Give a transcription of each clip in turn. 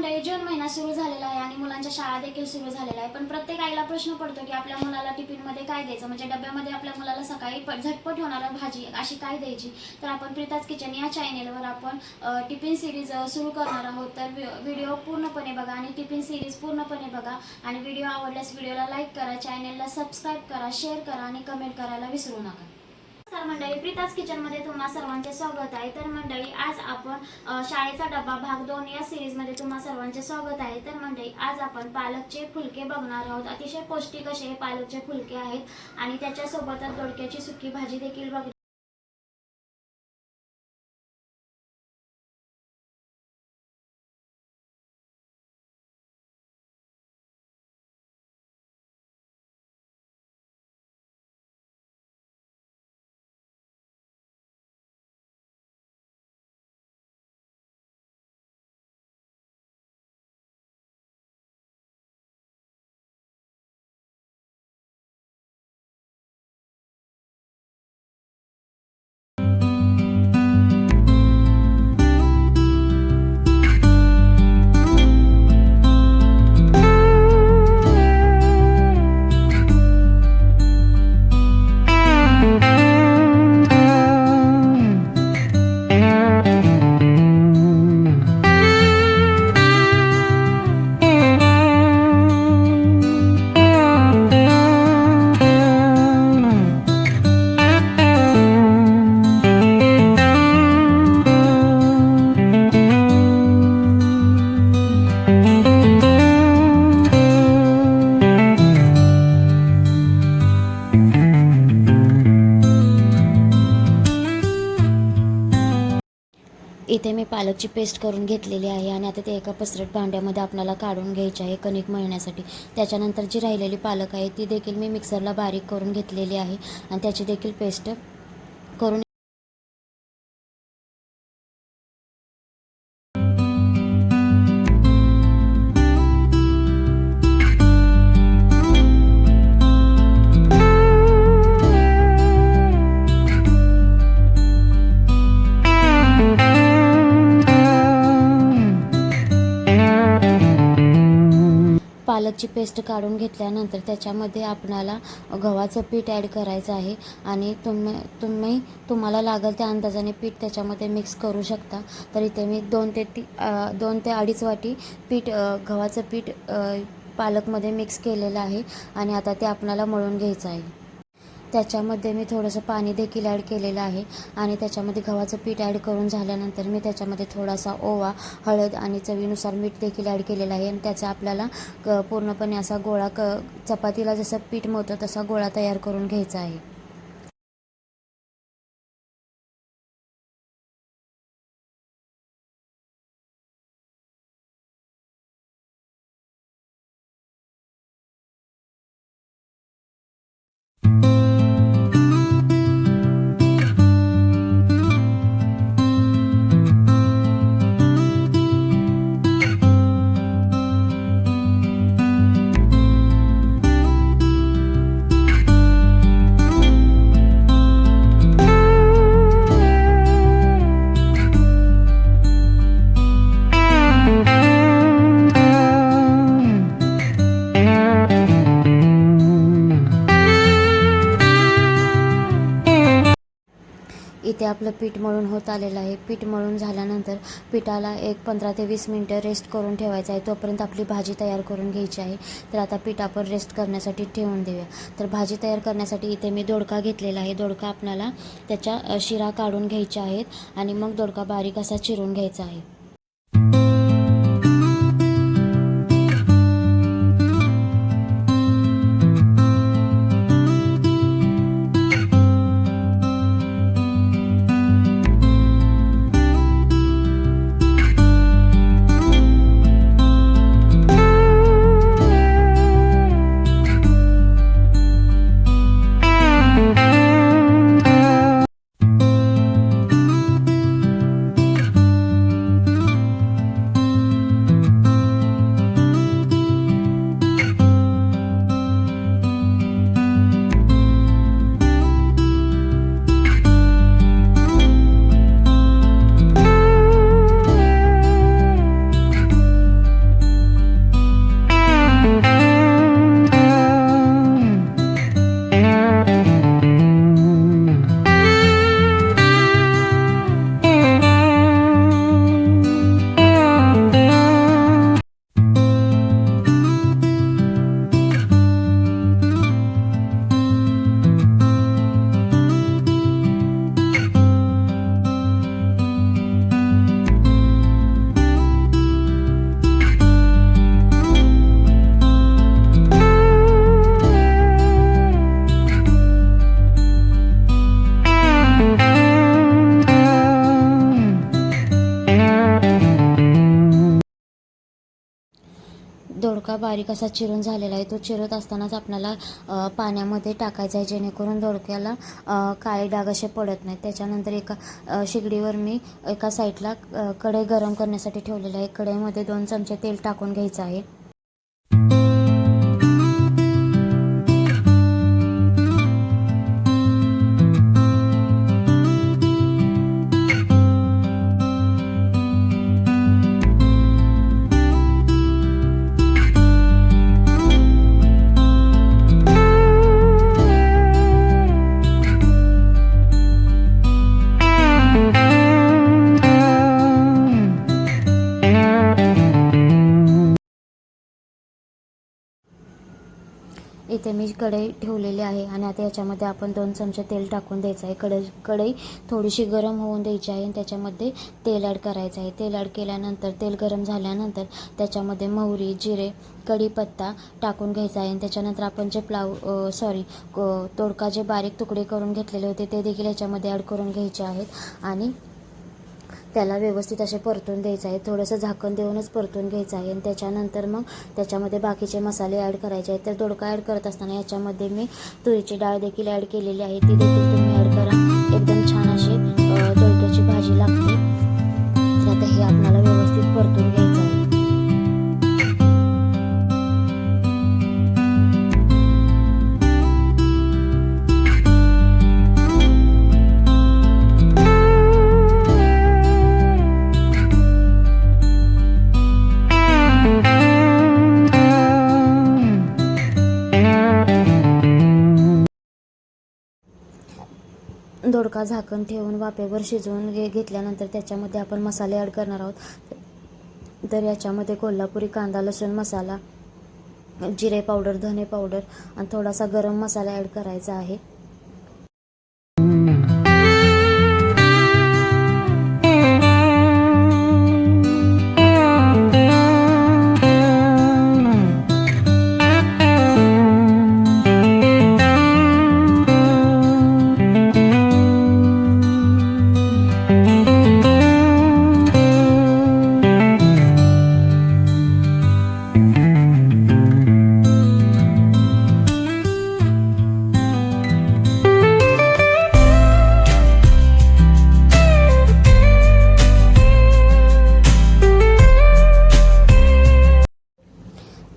मंडळी, जून महिना सुरू झालेला आहे आणि मुलांच्या शाळा देखील सुरू झालेल्या आहे. पण प्रत्येक आईला प्रश्न पडतो की आपल्या मुलाला टिफिनमध्ये काय द्यायचं, म्हणजे डब्यामध्ये आपल्या मुलाला सकाळी झटपट होणारा भाजी अशी काय द्यायची. तर आपण प्रीताज किचन या चॅनेलवर आपण टिफिन सिरीज सुरू करणार आहोत. तर व्हिडिओ पूर्णपणे बघा आणि टिफिन सिरीज पूर्णपणे बघा. आणि व्हिडिओ आवडल्यास व्हिडिओला लाईक करा, चॅनेलला सबस्क्राईब करा, शेअर करा आणि कमेंट करायला विसरू नका. नमस्कार मंडळी, प्रीताज किचनमध्ये तुम्हा सर्वांचे स्वागत आहे. तर मंडळी, आज आपण शाळेचा डबा भाग 2 या सिरीजमध्ये तुम्हा सर्वांचे स्वागत आहे. तर मंडळी, आज आपण पालकचे फुलके बघणार आहोत. अतिशय पौष्टिक असे हे पालकचे फुलके आहेत आणि त्याच्यासोबतच दोडक्याची सुकी भाजी देखील बघ. इथे मी पालकची पेस्ट करून घेतलेली आहे आणि आता ते एका पसरट भांड्यामध्ये आपल्याला काढून घ्यायचे आहे कणिक मळण्यासाठी. त्याच्यानंतर जी राहिलेली पालक आहे ती देखील मी मिक्सरला बारीक करून घेतलेली आहे आणि त्याची देखील पेस्ट करून पालकची पेस्ट काढून घेतल्यानंतर त्याच्यामध्ये आपणाला गव्हाचं पीठ ॲड करायचं आहे आणि तुम्हाला लागेल त्या अंदाजाने पीठ त्याच्यामध्ये मिक्स करू शकता. तर इथे मी 2 ते 2.5 वाटी पीठ गव्हाचं पीठ पालकमध्ये मिक्स केलेलं आहे आणि आता ते आपणाला मळून घ्यायचं आहे. त्याच्यामध्ये मी थोडंसं पाणी देखील ॲड केलेलं आहे आणि त्याच्यामध्ये गव्हाचं पीठ ॲड करून झाल्यानंतर मी त्याच्यामध्ये थोडासा ओवा, हळद आणि चवीनुसार मीठ देखील ॲड केलेलं आहे आणि त्याचा आपल्याला पूर्णपणे असा गोळा चपातीला जसं पीठ मळतो तसा गोळा तयार करून घ्यायचा आहे. इथे आपलं पीठ मळून होत आलेलं आहे. पीठ मळून झाल्यानंतर पिठाला एक 15 ते 20 मिनटं रेस्ट करून ठेवायचं आहे. तोपर्यंत आपली भाजी तयार करून घ्यायची आहे. तर आता पीठ आपण रेस्ट करण्यासाठी ठेवून देऊया. तर भाजी तयार करण्यासाठी इथे मी दोडका घेतलेला आहे. दोडका आपल्याला त्याच्या शिरा काढून घ्यायच्या आहेत आणि मग दोडका बारीक असा चिरून घ्यायचा आहे. दोडका बारीक असा चिरून झालेला आहे. तो चिरत असतानाच आपल्याला पाण्यामध्ये टाकायचा आहे, जेणेकरून दोडक्याला काळे डाग असे पडत नाहीत. त्याच्यानंतर एका शेगडीवर मी एका साईडला कढई गरम करण्यासाठी ठेवलेलं आहे. कढईमध्ये 2 चमचे तेल टाकून घ्यायचं आहे. इथे मी कढई ठेवलेली आहे आणि आता याच्यामध्ये आपण 2 चमचे तेल टाकून द्यायचं आहे. कढई थोडीशी गरम होऊन द्यायची आहे आणि त्याच्यामध्ये तेल ॲड करायचं आहे. तेल ॲड केल्यानंतर तेल गरम झाल्यानंतर त्याच्यामध्ये मोहरी, जिरे, कढीपत्ता टाकून घ्यायचा आहे आणि त्याच्यानंतर आपण जे दोडका जे बारीक तुकडे करून घेतलेले होते ते देखील याच्यामध्ये ॲड करून घ्यायचे आहेत आणि त्याला व्यवस्थित असे परतून द्यायचं आहे. थोडंसं झाकण देऊनच परतून घ्यायचं आहे आणि त्याच्यानंतर मग त्याच्यामध्ये बाकीचे मसाले ॲड करायचे आहेत. तर दोडका ॲड करत असताना याच्यामध्ये मी तुरीची डाळ देखील ॲड केलेली आहे, ती देखील तुम्ही ॲड करा. एकदम छान अशी दोडक्याची भाजी लागते. तर आता हे आपल्याला व्यवस्थित परतून घ्यायचं आहे. दोडका झाकण ठेवून वाफेवर शिजवून घेतल्यानंतर त्याच्यामध्ये आपण मसाले ॲड करणार आहोत. तर याच्यामध्ये कोल्हापुरी कांदा लसूण मसाला, जिरे पावडर, धने पावडर आणि थोडासा गरम मसाला ॲड करायचा आहे.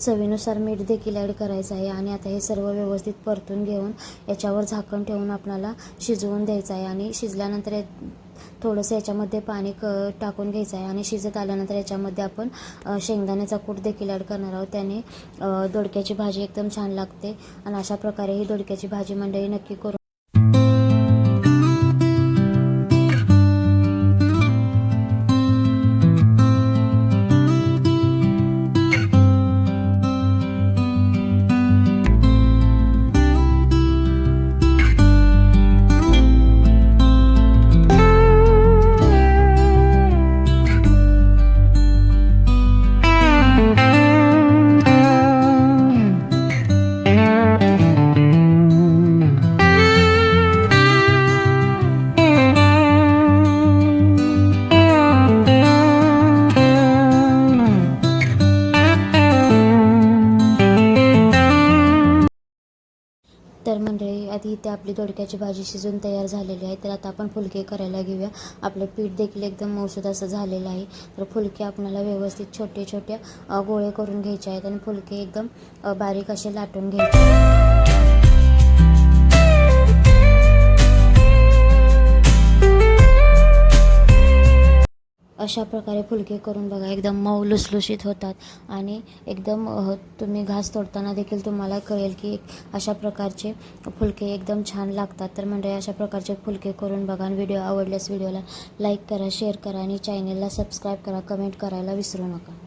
चवीनुसार मीठ देखील ॲड करायचं आहे आणि आता हे सर्व व्यवस्थित परतून घेऊन याच्यावर झाकण ठेवून आपल्याला शिजवून द्यायचं आहे आणि शिजल्यानंतर थोडंसं याच्यामध्ये पाणी टाकून घ्यायचं आहे आणि शिजत आल्यानंतर याच्यामध्ये आपण शेंगदाण्याचा कूट देखील ॲड करणार आहोत. त्याने दोडक्याची भाजी एकदम छान लागते आणि अशा प्रकारे ही दोडक्याची भाजी मंडळी नक्की करून तर मंडळी आधी इथे आपली दोडक्याची भाजी शिजून तयार झालेली आहे. तर आता आपण फुलके करायला घेऊया. आपलं पीठ देखील एकदम मऊसूद असं झालेलं आहे. तर फुलके आपल्याला व्यवस्थित छोटे छोटे गोळे करून घ्यायचे आहेत आणि फुलके एकदम बारीक असे लाटून घ्यायचे. अशा प्रकारे फुलके करून बघा, एकदम मऊ लुसलुशीत होतात आणि एकदम तुम्ही घास तोडताना देखील तुम्हाला कळेल की अशा प्रकारचे फुलके एकदम छान लागतात. तर म्हणजे अशा प्रकारचे फुलके करून बघा आणि व्हिडिओ आवडल्यास व्हिडिओला लाईक करा, शेअर करा आणि चॅनलला सबस्क्राईब करा, कमेंट करायला विसरू नका.